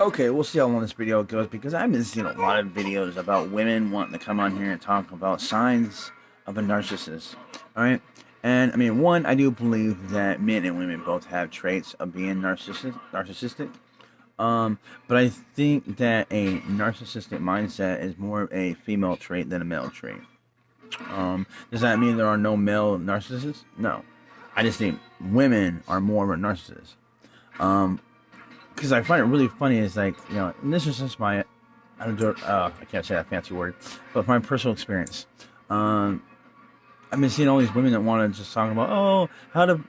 Okay, we'll see how long this video goes because I've been seeing a lot of videos about women wanting to come on here and talk about signs of a narcissist. All right, and I mean, one, I do believe that men and women both have traits of being narcissistic. Um, but I think that a narcissistic mindset is more of a female trait than a male trait. Does that mean there are no male narcissists? No, I just think women are more of a narcissist. Um, because I find it really funny is like and this is just my I can't say that fancy word, but my personal experience. Um, I've been seeing all these women that want to just talk about how to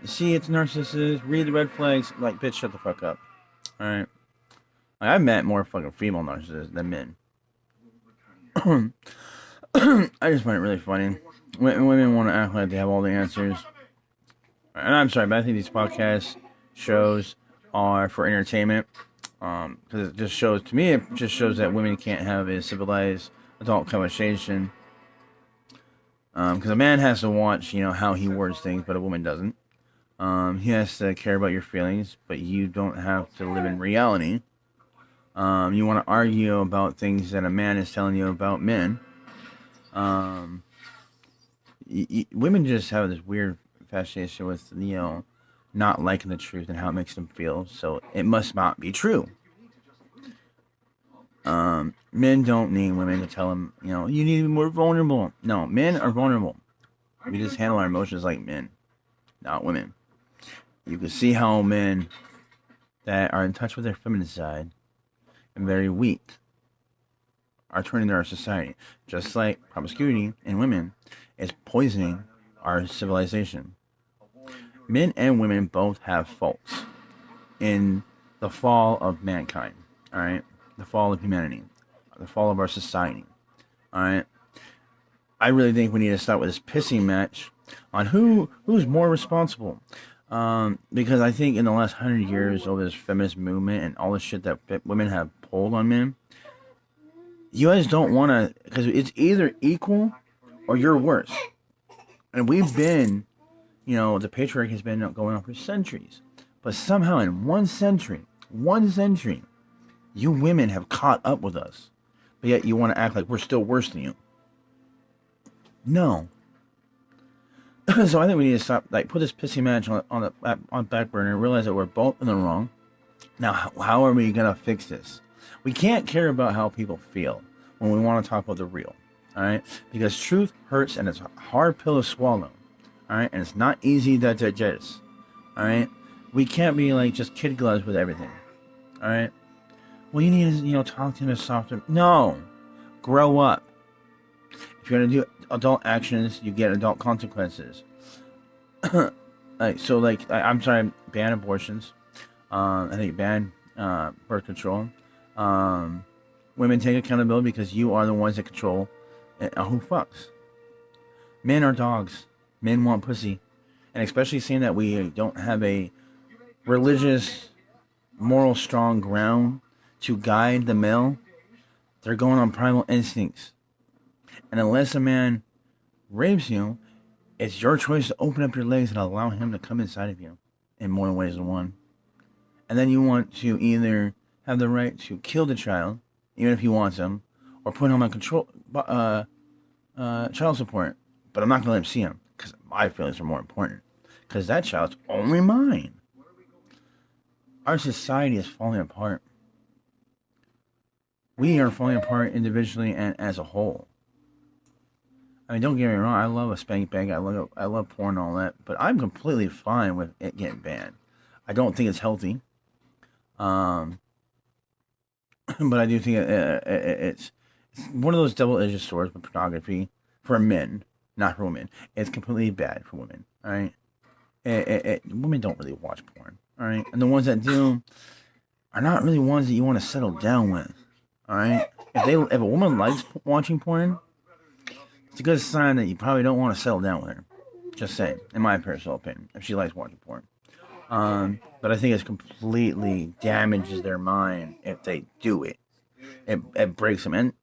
see it's narcissist, read the red flags. Like, bitch, shut the fuck up. All right, like, I've met more fucking female narcissists than men. I just find it really funny. Women want to act like they have all the answers, and I'm sorry, but I think these podcast shows are for entertainment. Because it just shows to me, it just shows that women can't have a civilized adult conversation. Because a man has to watch, how he words things, but a woman doesn't. He has to care about your feelings, but you don't have to live in reality. You want to argue about things that a man is telling you about men. Um, Women just have this weird fascination with not liking the truth and how it makes them feel. So it must not be true. Men don't need women to tell them, you need to be more vulnerable. No, men are vulnerable. We just handle our emotions like men, not women. You can see how men that are in touch with their feminine side and very weak are turning to our society. Just like promiscuity in women is poisoning our civilization. Men and women both have faults in the fall of mankind. All right, the fall of humanity, the fall of our society. All right, I really think we need to start with this pissing match on who's more responsible. Because I think in the last 100 years of this feminist movement and all the shit that women have pulled on men, you guys don't want to, because it's either equal or you're worse. And we've been, the patriarchy has been going on for centuries. But somehow in one century, you women have caught up with us. But yet you want to act like we're still worse than you. No. So I think we need to stop, like, put this pissy match on back burner and realize that we're both in the wrong. Now, how are we gonna fix this? We can't care about how people feel when we want to talk about the real. All right, because truth hurts and it's a hard pill to swallow. All right, and it's not easy to digest. All right, we can't be like just kid gloves with everything. All right. Well, you need to talk to him as softer. No, grow up. If you're gonna do adult actions, you get adult consequences. I'm sorry, ban abortions. I think ban birth control. Um, Women take accountability because you are the ones that control who fucks. Men are dogs. Men want pussy, and especially seeing that we don't have a religious, moral, strong ground to guide the male, they're going on primal instincts. And unless a man rapes you, it's your choice to open up your legs and allow him to come inside of you in more ways than one. And then you want to either have the right to kill the child, even if he wants him, or put him on child support. But I'm not gonna let him see him because my feelings are more important. Because that child's only mine. Our society is falling apart. We are falling apart individually and as a whole. I mean, don't get me wrong. I love a spank bang. I love porn and all that. But I'm completely fine with it getting banned. I don't think it's healthy. Um, but I do think it's one of those double-edged swords with pornography for men, not for women. It's completely bad for women. All right, women don't really watch porn. All right, and the ones that do are not really ones that you want to settle down with. All right, if a woman likes watching porn, it's a good sign that you probably don't want to settle down with her. Just saying, in my personal opinion, if she likes watching porn. But I think it completely damages their mind if they do it. It breaks them. And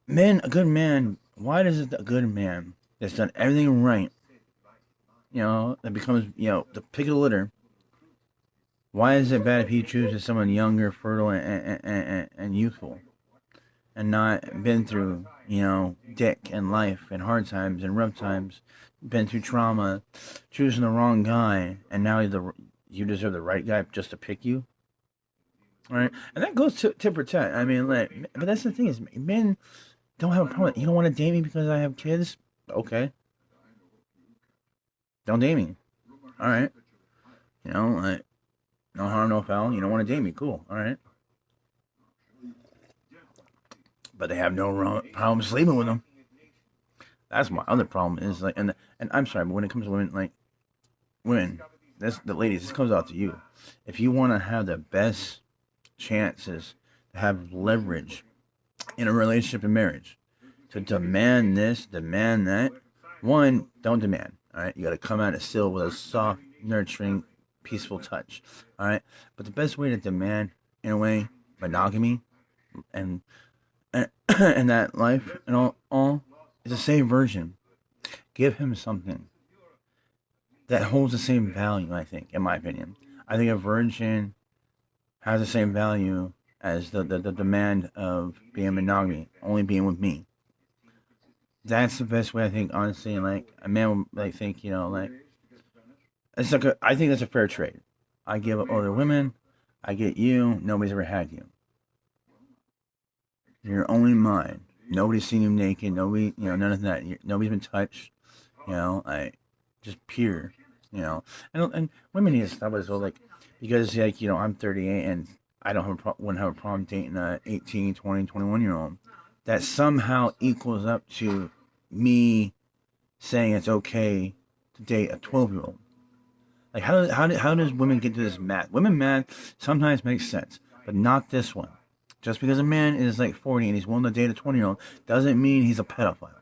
men, a good man, why does it a good man that's done everything right, that becomes, the pick of the litter, Why is it bad if he chooses someone younger, fertile, and youthful, and not been through, dick and life and hard times and rough times, been through trauma, choosing the wrong guy, and now you deserve the right guy just to pick you, right? And that goes to protect. I mean, like, but that's the thing is, men don't have a problem. You don't want to date me because I have kids? Okay, don't date me. All right, like, no harm, no foul. You don't want to date me? Cool. All right, but they have no problem sleeping with them. That's my other problem is like, and I'm sorry, but when it comes to women, like women, that's the ladies. This comes out to you. If you want to have the best chances to have leverage in a relationship and marriage, to demand this, demand that. One, don't demand. All right, you got to come at it still with a soft, nurturing, peaceful touch. All right, but the best way to demand, in a way, monogamy and and that life and all is the same version. Give him something that holds the same value. I think, in my opinion, I think a virgin has the same value as the demand of being monogamy, only being with me. That's the best way I think, honestly. And like a man would like think, like it's like I think that's a fair trade. I give up other women, I get you. Nobody's ever had you. You're only mine. Nobody's seen you naked. Nobody, none of that. Nobody's been touched. I just pure. And women need to stop as well, like because like I'm 38 and I don't have wouldn't have a problem dating a 18, 20, 21 year old. That somehow equals up to me saying it's okay to date a 12-year-old. Like how does women get to this math? Women math sometimes makes sense, but not this one. Just because a man is like 40 and he's willing to date a 20-year-old doesn't mean he's a pedophile.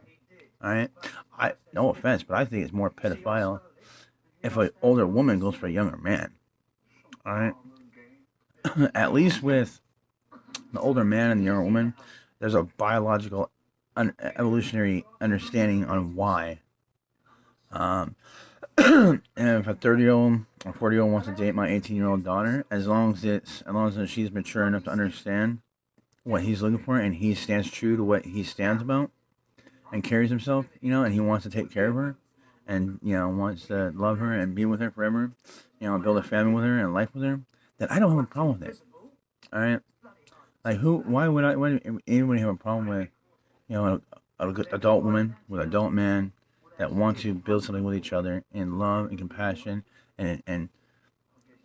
All right, I no offense, but I think it's more pedophile if an older woman goes for a younger man. All right, at least with the older man and the younger woman, there's a biological, evolutionary understanding on why. Um, and if a 30-year-old or 40-year-old wants to date my 18-year-old daughter, as long as she's mature enough to understand what he's looking for and he stands true to what he stands about and carries himself, and he wants to take care of her and wants to love her and be with her forever, build a family with her and life with her, then I don't have a problem with it. All right, like why would anybody have a problem with a good adult woman with an adult man that want to build something with each other in love and compassion and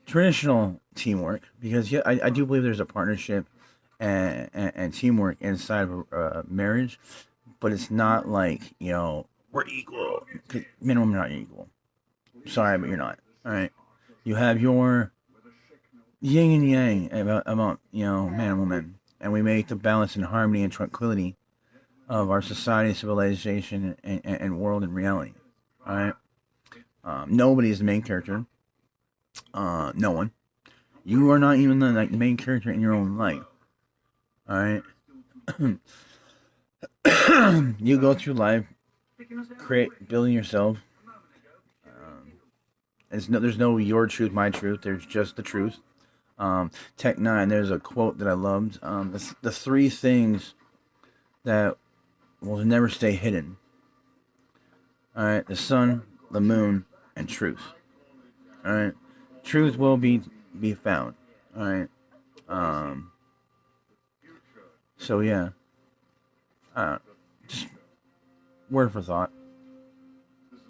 traditional teamwork, because yeah, I do believe there's a partnership and teamwork inside of a marriage, but it's not like we're equal. 'Cause men and women are not equal. Sorry, but you're not. All right, you have your yin and yang about man and woman, and we make the balance and harmony and tranquility of our society, civilization, and world and reality. All right, nobody is the main character. No one. You are not even the main character in your own life. All right. You go through life, building yourself. Um, there's no your truth, my truth. There's just the truth. Tech Nine. There's a quote that I loved. The three things that will never stay hidden. All right, the sun, the moon, and truth. All right, truth will be found. All right. Um. So yeah. Just word for thought.